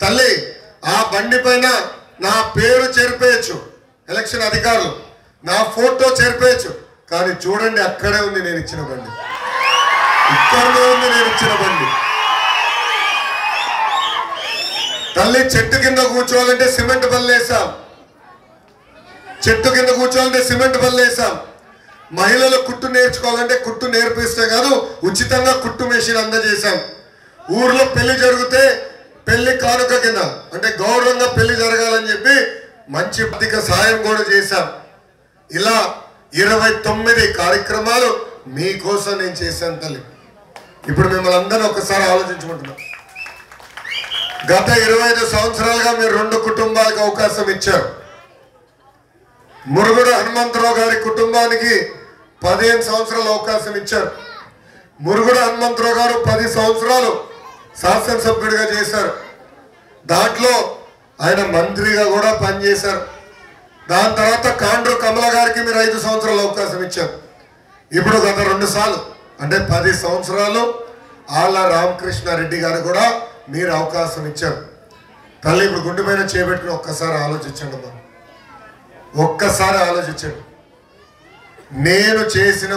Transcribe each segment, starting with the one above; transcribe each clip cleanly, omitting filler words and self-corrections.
తల్లి ఆ బండి పైన నా పేరు చేర్పేయచ్చు, ఎలక్షన్ అధికారులు నా ఫోటో చేర్పేయచ్చు, కానీ చూడండి అక్కడే ఉంది నేను ఇచ్చిన బండి, ఇక్కడే ఉంది నేను ఇచ్చిన బండి. తల్లి చెట్టు కింద కూర్చోవాలంటే సిమెంట్ బళ్ళు వేసాం, చెట్టు కింద కూర్చోవాలంటే సిమెంట్ బళ్ళు వేసాం. మహిళలు కుట్టు నేర్చుకోవాలంటే కుట్టు నేర్పిస్తే కాదు ఉచితంగా కుట్టు మెషిన్ అందజేశాం. ఊర్లో పెళ్లి జరిగితే పెళ్లి కానుక కింద అంటే గౌరవంగా పెళ్లి జరగాలని చెప్పి మంచి ఆర్థిక సాయం కూడా చేశాం. ఇలా 29 కార్యక్రమాలు మీకోసం నేను చేశాను తల్లి. ఇప్పుడు మిమ్మల్ని అందరూ ఒకసారి ఆలోచించుకుంటున్నాం. గత 25 సంవత్సరాలుగా మీరు 2 కుటుంబాలకు అవకాశం ఇచ్చారు. మురుగుడు హనుమంతరావు గారి కుటుంబానికి 15 సంవత్సరాలు అవకాశం ఇచ్చారు. మురుగుడు హనుమంతరావు గారు 10 సంవత్సరాలు శాసనసభ్యుడిగా చేశారు. దాంట్లో ఆయన మంత్రిగా కూడా పనిచేశారు. దాని తర్వాత కాండ్రు కమల గారికి మీరు 5 సంవత్సరాలు అవకాశం ఇచ్చారు. ఇప్పుడు గత 2 సార్లు అంటే 10 సంవత్సరాలు ఆళ్ళ రామకృష్ణారెడ్డి గారు కూడా మీరు అవకాశం ఇచ్చారు. తల్లి ఇప్పుడు గుండె పైన చేపెట్టుకుని ఒక్కసారి ఆలోచించండి అమ్మా, ఒక్కసారి ఆలోచించండి. నేను చేసిన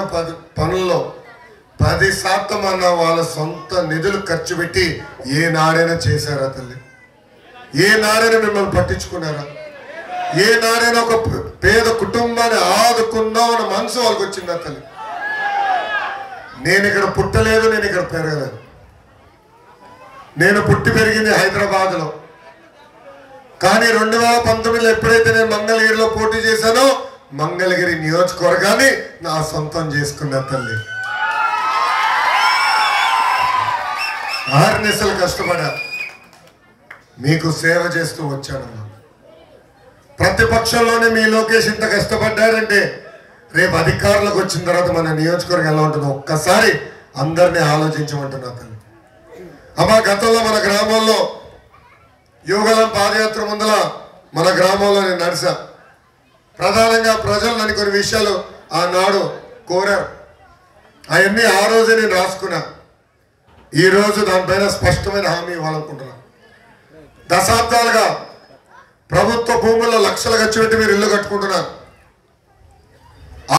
పనుల్లో 10% అన్న వాళ్ళ సొంత నిధులు ఖర్చు పెట్టి ఏనాడైనా చేశారా తల్లి? ఏనాడైనా మిమ్మల్ని పట్టించుకున్నారా? ఏనాడైనా ఒక పేద కుటుంబాన్ని ఆదుకుందామన్న మనసు వాళ్ళకి వచ్చిందా తల్లి? నేను ఇక్కడ పుట్టలేదు, నేను ఇక్కడ పెరగలేదు. నేను పుట్టి పెరిగింది హైదరాబాద్లో. కానీ 2019లో ఎప్పుడైతే నేను మంగళగిరిలో పోటీ చేశానో మంగళగిరి నియోజకవర్గాన్ని నా సొంతం చేసుకున్నా తల్లి. ఆర్నిసలు కష్టపడా, మీకు సేవ చేస్తూ వచ్చానమ్మా. ప్రతిపక్షంలోనే మీ లోకేష్ ఇంత కష్టపడ్డాడంటే రేపు అధికారులకు వచ్చిన తర్వాత మన నియోజకవర్గం ఎలా ఉంటుందో ఒక్కసారి అందరినీ ఆలోచించమంటున్నా తల్లి. అమ్మా గతంలో మన గ్రామంలో యువగలం పాదయాత్ర ముందల మన గ్రామంలో నేను నడిచా. ప్రధానంగా ప్రజలు నన్ను కొన్ని విషయాలు ఆనాడు కోరారు. అవన్నీ ఆ రోజే నేను రాసుకున్నా. ఈరోజు దానిపైన స్పష్టమైన హామీ ఇవ్వాలనుకుంటున్నా. దశాబ్దాలుగా ప్రభుత్వ భూముల్లో లక్షలు ఖర్చు పెట్టి మీరు ఇల్లు కట్టుకుంటున్నారు.